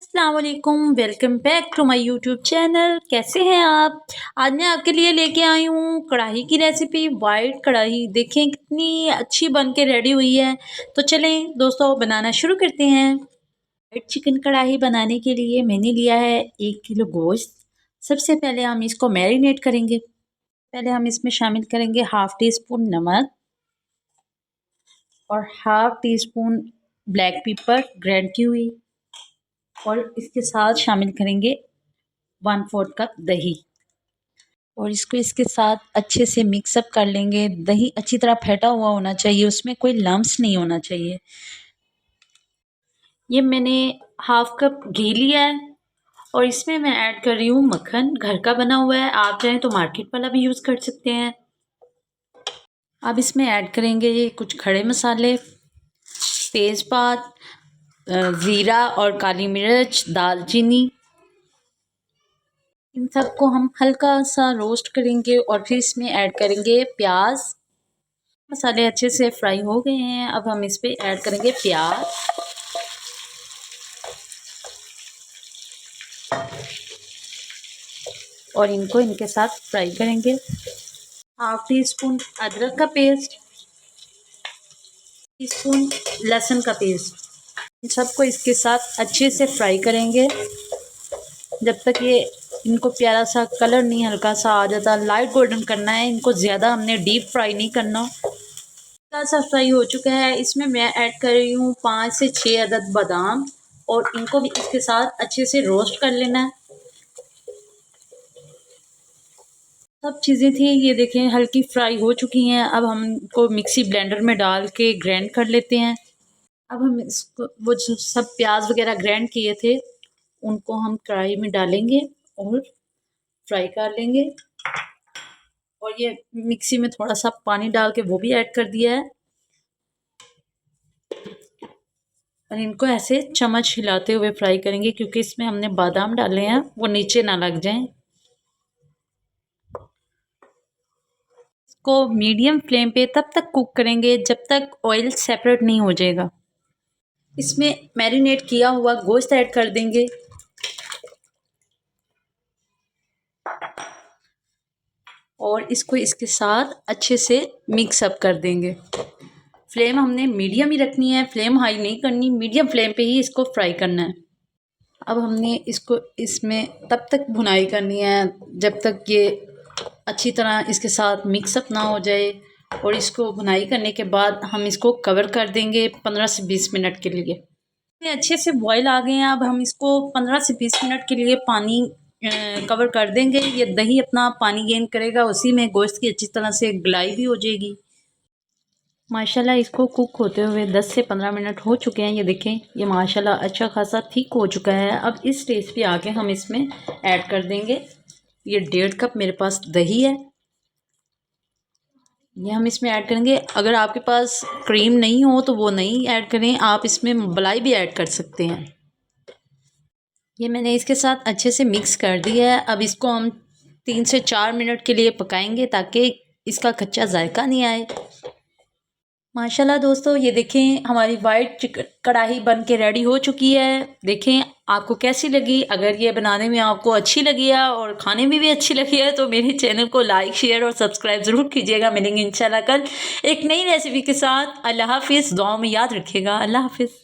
अस्सलाम वालेकुम, welcome back to my YouTube channel. कैसे हैं आप? आज मैं आपके लिए लेके आई हूँ कढ़ाई की रेसिपी। वाइट कढ़ाई देखें कितनी अच्छी बन के रेडी हुई है। तो चलें दोस्तों बनाना शुरू करते हैं। वाइट चिकन कढ़ाई बनाने के लिए मैंने लिया है 1 किलो गोश्त। सबसे पहले हम इसको मैरिनेट करेंगे। पहले हम इसमें शामिल करेंगे हाफ़ टी स्पून नमक और half tea spoon black pepper grind की हुई, और इसके साथ शामिल करेंगे 1/4 कप दही, और इसको इसके साथ अच्छे से मिक्सअप कर लेंगे। दही अच्छी तरह फेंटा हुआ होना चाहिए, उसमें कोई लम्स नहीं होना चाहिए। ये मैंने हाफ़ कप घी लिया है और इसमें मैं ऐड कर रही हूँ मक्खन। घर का बना हुआ है, आप चाहें तो मार्केट वाला भी यूज़ कर सकते हैं। अब इसमें ऐड करेंगे कुछ खड़े मसाले, तेज़पात, ज़ीरा और काली मिर्च, दालचीनी। इन सबको हम हल्का सा रोस्ट करेंगे और फिर इसमें ऐड करेंगे प्याज। मसाले अच्छे से फ्राई हो गए हैं, अब हम इस पे ऐड करेंगे प्याज और इनको इनके साथ फ्राई करेंगे। हाफ़ टी स्पून अदरक का पेस्ट, टीस्पून लहसुन का पेस्ट, इन सबको इसके साथ अच्छे से फ्राई करेंगे जब तक ये इनको प्यारा सा कलर नहीं हल्का सा आ जाता। लाइट गोल्डन करना है इनको, ज़्यादा हमने डीप फ्राई नहीं करना। हल्का सा फ्राई हो चुका है, इसमें मैं ऐड कर रही हूँ 5 से 6 अदद बादाम, और इनको भी इसके साथ अच्छे से रोस्ट कर लेना है। सब चीज़ें थी ये देखें हल्की फ्राई हो चुकी हैं। अब हम इनको मिक्सी ब्लेंडर में डाल के ग्राइंड कर लेते हैं। अब हम इसको वो जो सब प्याज वगैरह ग्राइंड किए थे उनको हम कढ़ाई में डालेंगे और फ्राई कर लेंगे, और ये मिक्सी में थोड़ा सा पानी डाल के वो भी ऐड कर दिया है, और इनको ऐसे चम्मच हिलाते हुए फ्राई करेंगे क्योंकि इसमें हमने बादाम डाले हैं वो नीचे ना लग जाएं। इसको मीडियम फ्लेम पे तब तक कुक करेंगे जब तक ऑयल सेपरेट नहीं हो जाएगा। इसमें मैरिनेट किया हुआ गोश्त ऐड कर देंगे और इसको इसके साथ अच्छे से मिक्स अप कर देंगे। फ्लेम हमने मीडियम ही रखनी है, फ्लेम हाई नहीं करनी, मीडियम फ्लेम पे ही इसको फ्राई करना है। अब हमने इसको इसमें तब तक भुनाई करनी है जब तक ये अच्छी तरह इसके साथ मिक्सअप ना हो जाए, और इसको भुनाई करने के बाद हम इसको कवर कर देंगे 15 से 20 मिनट के लिए। ये अच्छे से बॉईल आ गए हैं, अब हम इसको 15 से 20 मिनट के लिए पानी कवर कर देंगे। ये दही अपना पानी गेन करेगा, उसी में गोश्त की अच्छी तरह से गलाई भी हो जाएगी। माशाल्लाह इसको कुक होते हुए 10 से 15 मिनट हो चुके हैं। ये देखें ये माशाल्लाह अच्छा खासा थिक हो चुका है। अब इस स्टेज पे आके हम इसमें ऐड कर देंगे, ये 1.5 कप मेरे पास दही है, ये हम इसमें ऐड करेंगे। अगर आपके पास क्रीम नहीं हो तो वो नहीं ऐड करें, आप इसमें मलाई भी ऐड कर सकते हैं। ये मैंने इसके साथ अच्छे से मिक्स कर दिया है। अब इसको हम 3 से 4 मिनट के लिए पकाएंगे ताकि इसका कच्चा जायका नहीं आए। माशाल्लाह दोस्तों ये देखें हमारी वाइट चिकन कढ़ाई बन के रेडी हो चुकी है। देखें आपको कैसी लगी? अगर ये बनाने में आपको अच्छी लगी है और खाने में भी अच्छी लगी है तो मेरे चैनल को लाइक शेयर और सब्सक्राइब ज़रूर कीजिएगा। मिलेंगे इंशाल्लाह कल एक नई रेसिपी के साथ। अल्लाह हाफिज़, दुआ में याद रखिएगा। अल्लाह हाफिज़।